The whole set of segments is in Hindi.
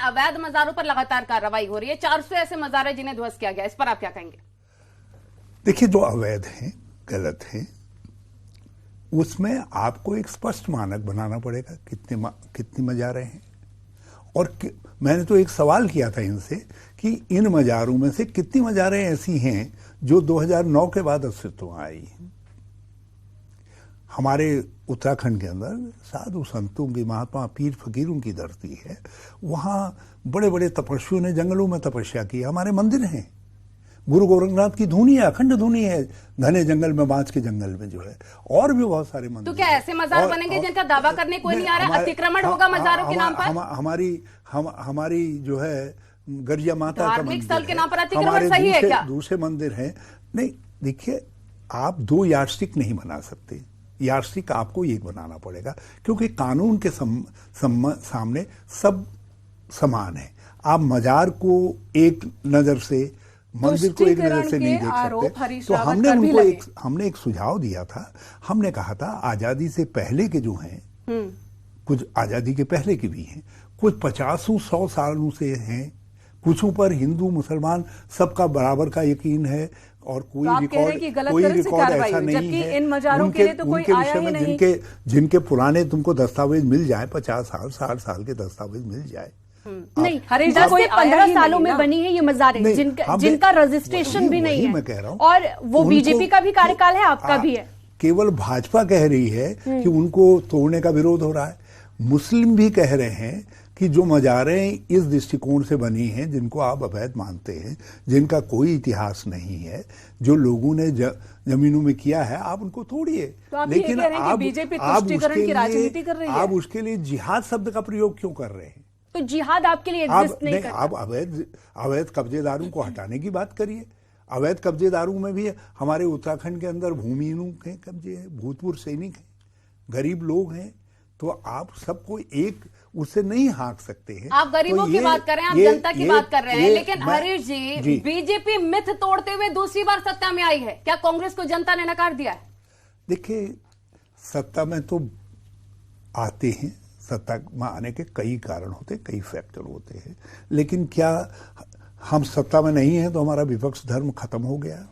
अवैध मजारों पर लगातार कार्रवाई हो रही है। 400 ऐसे मजार है जिन्हें ध्वस्त किया गया, इस पर आप क्या कहेंगे? देखिए, जो अवैध हैं, गलत हैं, उसमें आपको एक स्पष्ट मानक बनाना पड़ेगा कितनी मजारें हैं। और मैंने तो एक सवाल किया था इनसे कि इन मजारों में से कितनी मजारें ऐसी हैं जो 2009 के बाद अस्तित्व में आई हैं। हमारे उत्तराखंड के अंदर साधु संतों की, महात्मा पीर फकीरों की धरती है। वहां बड़े बड़े तपस्वियों ने जंगलों में तपस्या की। हमारे मंदिर हैं, गुरु गोरखनाथ की धुनी है, अखंड धुनी है, घने जंगल में, बांस के जंगल में जो है। और भी बहुत सारे मंदिर। तो क्या ऐसे मजार बनेंगे जिनका दावा करने कोई नहीं आ रहा? अतिक्रमण होगा मजारों के नाम पर? हमारी जो है गरिया माता का धार्मिक स्थल के नाम पर अतिक्रमण सही है क्या? दूसरे मंदिर हैं। नहीं, देखिए, आप दो यार्डस्टिक नहीं बना सकते। यार्डस्टिक आपको एक बनाना पड़ेगा, क्योंकि कानून के सामने सब समान है। आप मजार को एक नजर से, मंदिर को एक नजर से नहीं देख सकते। तो हमने एक सुझाव दिया था। हमने कहा था आजादी से पहले के जो हैं, कुछ आजादी के पहले के भी हैं, कुछ 50-100 सालों से हैं, कुछों पर हिंदू मुसलमान सबका बराबर का यकीन है और कोई रिकॉर्ड ऐसा नहीं है। इन मजारों के लिए तो कोई आया ही नहीं। जिनके पुराने तुमको दस्तावेज मिल जाए, 50 साल 60 साल के दस्तावेज मिल जाए। नहीं, 10 से 15 में बनी है ये मजारें, जिनका रजिस्ट्रेशन भी नहीं है। मैं कह रहा हूं, और वो बीजेपी का भी कार्यकाल है, आपका भी है। केवल भाजपा कह रही है कि उनको तोड़ने का विरोध हो रहा है। मुस्लिम भी कह रहे हैं कि जो मजारें इस दृष्टिकोण से बनी हैं, जिनको आप अवैध मानते हैं, जिनका कोई इतिहास नहीं है, जो लोगों ने जमीनों में किया है, आप उनको तोड़िए। तो लेकिन आप बीजेपी तुष्टीकरण की राजनीति कर रही है। आप उसके लिए जिहाद शब्द का प्रयोग क्यों कर रहे हैं? तो जिहाद आपके लिए एग्जिस्ट नहीं करता। आप अवैध कब्जेदारों को हटाने की बात करिए। अवैध कब्जेदारों में भी हमारे उत्तराखंड के अंदर भूमिहीनों के कब्जे हैं, भूतपूर्व सैनिक हैं, गरीब लोग हैं। तो आप सबको एक उससे नहीं हाँक सकते हैं। आप गरीबों की बात कर रहे हैं, आप जनता की बात कर रहे हैं, लेकिन हरीश जी, बीजेपी मिथ तोड़ते हुए दूसरी बार सत्ता में आई है, क्या कांग्रेस को जनता ने नकार दिया है? देखिए, सत्ता में तो आते हैं, सत्ता में आने के कई कारण होते, कई फैक्टर होते हैं, लेकिन क्या हम सत्ता में नहीं हैं तो हमारा विपक्ष धर्म खत्म हो गया?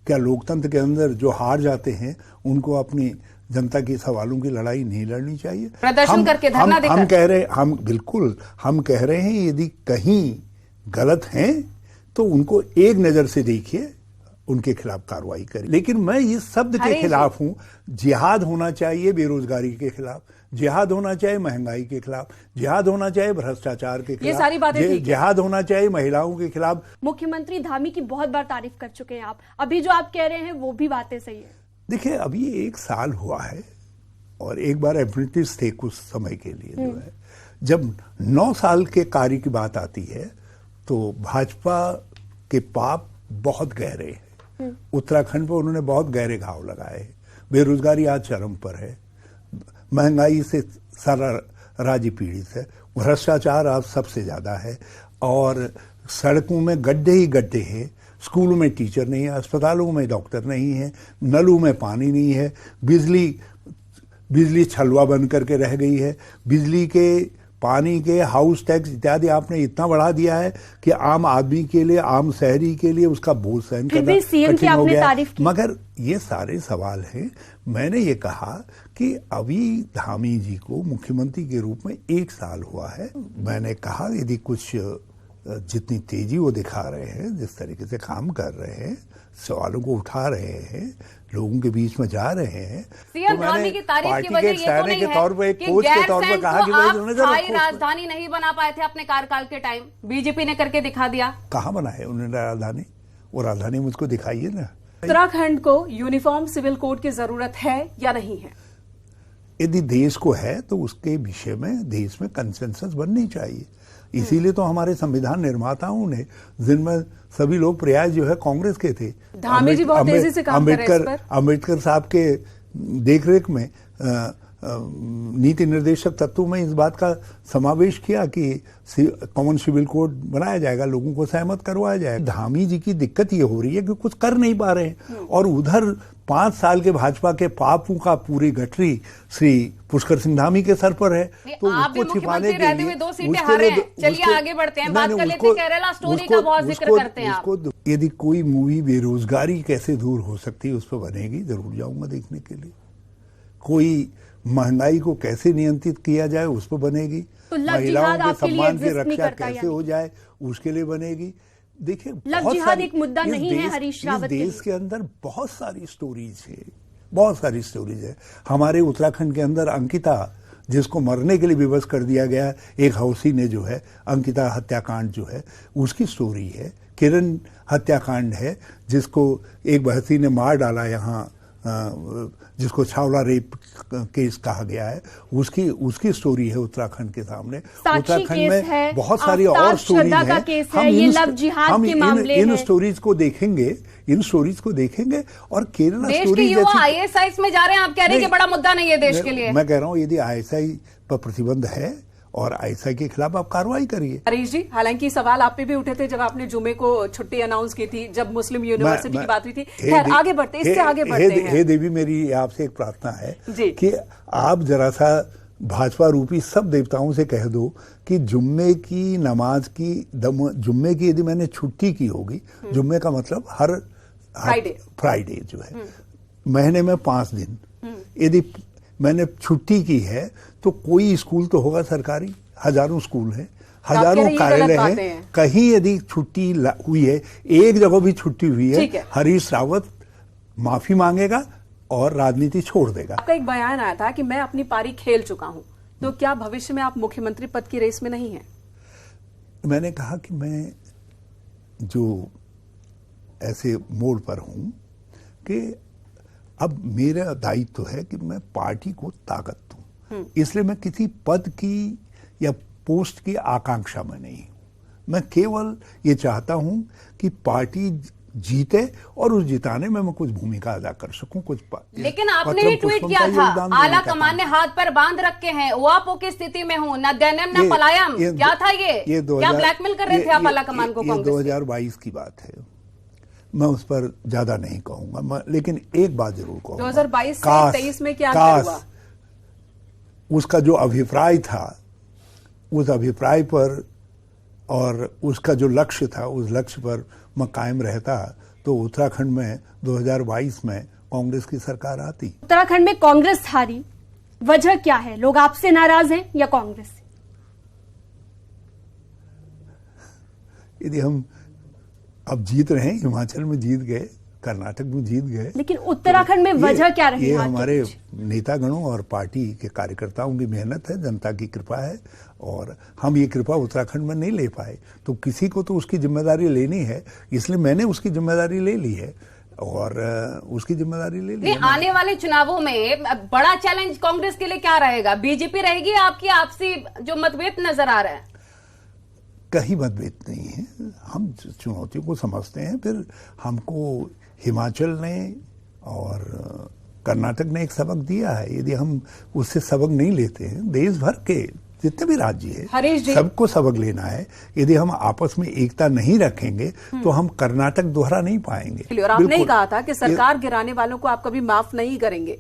क्या लोकतंत्र के अंदर जो हार जाते हैं उनको अपनी जनता के सवालों की लड़ाई नहीं लड़नी चाहिए? प्रदर्शन करके, धरना देकर? हम कह रहे हैं यदि कहीं गलत हैं तो उनको एक नजर से देखिए, उनके खिलाफ कार्रवाई करें। लेकिन मैं इस शब्द के खिलाफ हूं। जिहाद होना चाहिए बेरोजगारी के खिलाफ, जिहाद होना चाहिए महंगाई के खिलाफ, जिहाद होना चाहिए भ्रष्टाचार के खिलाफ, ये सारी बातें जिहाद होना चाहिए महिलाओं के खिलाफ। मुख्यमंत्री धामी की बहुत बार तारीफ कर चुके हैं आप, अभी जो आप कह रहे हैं वो भी बातें सही है। देखिए, अभी 1 साल हुआ है और एक बार अप्रेंटिस थे कुछ समय के लिए जो है। जब 9 साल के कार्य की बात आती है तो भाजपा के पाप बहुत गहरे हैं। उत्तराखंड पर उन्होंने बहुत गहरे घाव लगाए हैं। बेरोजगारी आज चरम पर है, महंगाई से सारा राज्य पीड़ित है, भ्रष्टाचार आज सबसे ज्यादा है, और सड़कों में गड्ढे ही गड्ढे हैं, स्कूलों में टीचर नहीं है, अस्पतालों में डॉक्टर नहीं है, नलों में पानी नहीं है, बिजली छलवा बन करके रह गई है, बिजली के, पानी के, हाउस टैक्स इत्यादि आपने इतना बढ़ा दिया है कि आम आदमी के लिए, आम शहरी के लिए उसका बोझ सहन करना कठिन हो गया। मगर ये सारे सवाल हैं। मैंने ये कहा कि अभी धामी जी को मुख्यमंत्री के रूप में 1 साल हुआ है। मैंने कहा यदि कुछ जितनी तेजी वो दिखा रहे हैं, जिस तरीके से काम कर रहे हैं, सवालों को उठा रहे हैं, लोगों के बीच में जा रहे हैं, सीएम धामी की तारीफ की वजह ये तो नहीं है कि गैरसैंण को आप राजधानी नहीं बना पाए थे अपने कार्यकाल के टाइम, बीजेपी ने करके दिखा दिया। कहाँ बनाए उन्होंने राजधानी? वो राजधानी मुझको दिखाइए ना। उत्तराखंड को यूनिफॉर्म सिविल कोड की जरूरत है या नहीं है? यदि देश को है तो उसके विषय में देश में कंसेंसस बननी चाहिए। इसीलिए तो हमारे संविधान निर्माताओं ने, जिनमें सभी लोग प्रयास जो है कांग्रेस के थे, धामी जी बहुत तेजी से काम कर रहे हैं इस पर। अम्बेडकर साहब के देखरेख में नीति निर्देशक तत्वों में इस बात का समावेश किया कि कॉमन सिविल कोड बनाया जाएगा, लोगों को सहमत करवाया जाएगा। धामी जी की दिक्कत ये हो रही है कि कुछ कर नहीं पा रहे हैं, और उधर 5 साल के भाजपा के पापों का पूरी गठरी श्री पुष्कर सिंह धामी के सर पर है। तो उसको छिपाने के लिए 2 सीटें हारे हैं। चलिए आगे बढ़ते हैं, बात कर लेते हैं केरला स्टोरी का बहुत जिक्र करते हैं आप। यदि कोई मूवी बेरोजगारी कैसे दूर हो सकती है उस पर बनेगी, जरूर जाऊंगा देखने के लिए। कोई महंगाई को कैसे नियंत्रित किया जाए उस पर बनेगी, तो महिलाओं के सम्मान की रक्षा कैसे हो जाए उसके लिए बनेगी। देखिए, लव जिहाद एक मुद्दा नहीं है हरीश रावत के देश के अंदर बहुत सारी स्टोरीज है, बहुत सारी स्टोरीज है। हमारे उत्तराखंड के अंदर अंकिता, जिसको मरने के लिए विवश कर दिया गया, एक हौसी ने जो है अंकिता हत्याकांड जो है उसकी स्टोरी है। किरण हत्याकांड है जिसको एक बहसी ने मार डाला, यहाँ जिसको छावला रेप केस कहा गया है, उसकी स्टोरी है उत्तराखंड के सामने। उत्तराखंड में बहुत सारी और स्टोरीज हैं। इन स्टोरीज को देखेंगे और केरला स्टोरी जैसी ISI में जा रहे हैं। आप कह रहे हैं कि बड़ा मुद्दा नहीं है देश के लिए। मैं कह रहा हूँ यदि ISI पर प्रतिबंध है और ISI के खिलाफ आप कार्रवाई करिए। हरीश जी, हालांकि सवाल आप पे भी उठे थे जब आपने जुमे को छुट्टी अनाउंस की थी, जब मुस्लिम यूनिवर्सिटी की बात हुई थी। खैर आगे बढ़ते, इससे आगे बढ़ते हैं। हे देवी, मेरी आपसे एक प्रार्थना है कि आप जरा सा भाजपा रूपी सब देवताओं से कह दो कि जुम्मे की नमाज की जुम्मे की यदि मैंने छुट्टी की होगी, जुम्मे का मतलब हर फ्राइडे जो है, महीने में 5 दिन, यदि मैंने छुट्टी की है तो कोई स्कूल तो होगा सरकारी, हजारों स्कूल हैं, हजारों कार्यालय हैं, कहीं यदि छुट्टी हुई है, एक जगह भी छुट्टी हुई है, हरीश रावत माफी मांगेगा और राजनीति छोड़ देगा। आपका एक बयान आया था कि मैं अपनी पारी खेल चुका हूं, तो क्या भविष्य में आप मुख्यमंत्री पद की रेस में नहीं हैं? मैंने कहा कि मैं जो ऐसे मोड़ पर हूं कि अब मेरा दायित्व है कि मैं पार्टी को ताकत दूं, इसलिए मैं किसी पद की या पोस्ट की आकांक्षा में नहीं हूं। मैं केवल ये चाहता हूं कि पार्टी जीते और उस जिताने में मैं कुछ भूमिका अदा कर सकूं। लेकिन आपने ही ट्वीट किया था, आला कमान ने हाथ पर बांध रखे हैं, उआपो की स्थिति में हूं, न दैनम न पलायम। क्या था ये क्या ब्लैकमेल कर रहे थे आप आला कमान को? ये 2022 की बात है, मैं उस पर ज्यादा नहीं कहूंगा, लेकिन एक बात जरूर कहूंगा। 2022 से 23 में क्या हुआ? उसका जो अभिप्राय था, उस अभिप्राय पर और उसका जो लक्ष्य था, उस लक्ष्य पर मैं कायम रहता तो उत्तराखंड में 2022 में कांग्रेस की सरकार आती। उत्तराखंड में कांग्रेस हारी, वजह क्या है? लोग आपसे नाराज हैं या कांग्रेस से? यदि हम अब जीत रहे हैं, हिमाचल में जीत गए, कर्नाटक में जीत गए, लेकिन उत्तराखंड में वजह क्या रही? ये हमारे नेतागणों और पार्टी के कार्यकर्ताओं की मेहनत है, जनता की कृपा है, और हम ये कृपा उत्तराखंड में नहीं ले पाए, तो किसी को तो उसकी जिम्मेदारी लेनी है, इसलिए मैंने उसकी जिम्मेदारी ले ली है और उसकी जिम्मेदारी ले ली है। आने वाले चुनावों में बड़ा चैलेंज कांग्रेस के लिए क्या रहेगा? बीजेपी रहेगी आपकी आपसी जो मतभेद नजर आ रहा है? कहीं मतभेद नहीं है, हम चुनौतियों को समझते हैं। फिर हमको हिमाचल ने और कर्नाटक ने एक सबक दिया है, यदि हम उससे सबक नहीं लेते हैं, देश भर के जितने भी राज्य है सबको सबक लेना है। यदि हम आपस में एकता नहीं रखेंगे तो हम कर्नाटक दोहरा नहीं पाएंगे। और आपने ही कहा था कि सरकार गिराने वालों को आप कभी माफ नहीं करेंगे।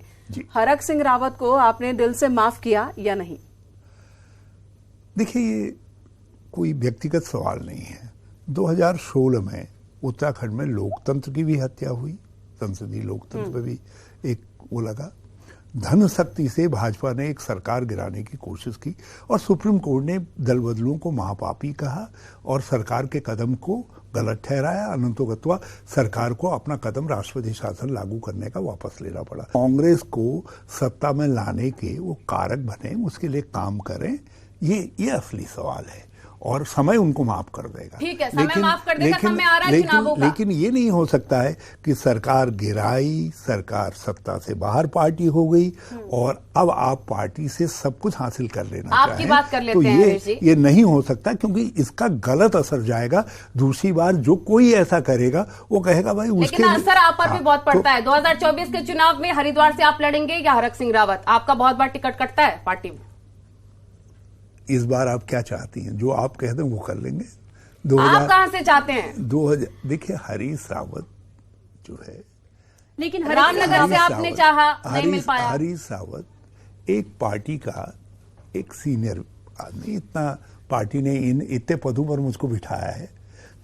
हरक सिंह रावत को आपने दिल से माफ किया या नहीं? देखिए, ये कोई व्यक्तिगत सवाल नहीं है। 2016 में उत्तराखंड में लोकतंत्र की भी हत्या हुई, संसदीय लोकतंत्र पे भी एक वो लगा। धन शक्ति से भाजपा ने एक सरकार गिराने की कोशिश की और सुप्रीम कोर्ट ने दल बदलुओं को महापापी कहा और सरकार के कदम को गलत ठहराया। अनंतोगत्वा सरकार को अपना कदम राष्ट्रपति शासन लागू करने का वापस लेना पड़ा। कांग्रेस को सत्ता में लाने के वो कारक बने, उसके लिए काम करें, ये असली सवाल है। और समय उनको माफ कर देगा। ठीक है, समय माफ कर देगा, समय आ रहा है चुनावों का। लेकिन ये नहीं हो सकता है कि सरकार गिराई, सरकार सत्ता से बाहर पार्टी हो गई और अब आप पार्टी से सब कुछ हासिल कर लेना चाहें। आपकी बात कर लेते हैं जी। ये नहीं हो सकता, क्योंकि इसका गलत असर जाएगा। दूसरी बार जो कोई ऐसा करेगा वो कहेगा भाई उसके, लेकिन असर आप पर भी बहुत पड़ता है। 2024 के चुनाव में हरिद्वार से आप लड़ेंगे या हरक सिंह रावत? आपका बहुत बार टिकट कटता है पार्टी में। इस बार आप क्या चाहती हैं? जो आप कहते हैं वो कर लेंगे। आप कहां से चाहते हैं? 2000 देखिए, हरीश रावत जो है, लेकिन रामनगर से आपने चाहा, नहीं मिल पाया। हरीश रावत एक पार्टी का एक सीनियर आदमी, इतना पार्टी ने इतने पदों पर मुझको बिठाया है,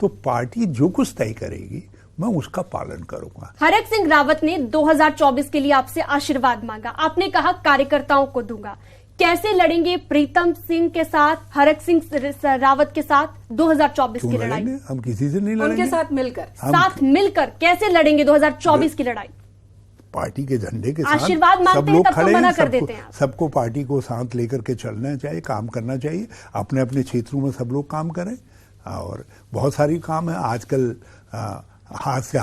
तो पार्टी जो कुछ तय करेगी मैं उसका पालन करूंगा। हरक सिंह रावत ने 2024 के लिए आपसे आशीर्वाद मांगा। आपने कहा कार्यकर्ताओं को दूंगा। कैसे लड़ेंगे प्रीतम सिंह के साथ, हरक सिंह रावत के साथ 2024 की लड़ाई? हम किसी से नहीं लड़ेंगे। उनके साथ मिलकर कैसे लड़ेंगे 2024 की लड़ाई? पार्टी के झंडे के साथ आशीर्वाद मांगते हैं, तब तो मना कर देते हैं। सबको पार्टी को साथ लेकर के चलना चाहिए, काम करना चाहिए। अपने अपने क्षेत्रों में सब लोग काम करें, और बहुत सारी काम है आजकल हाथ से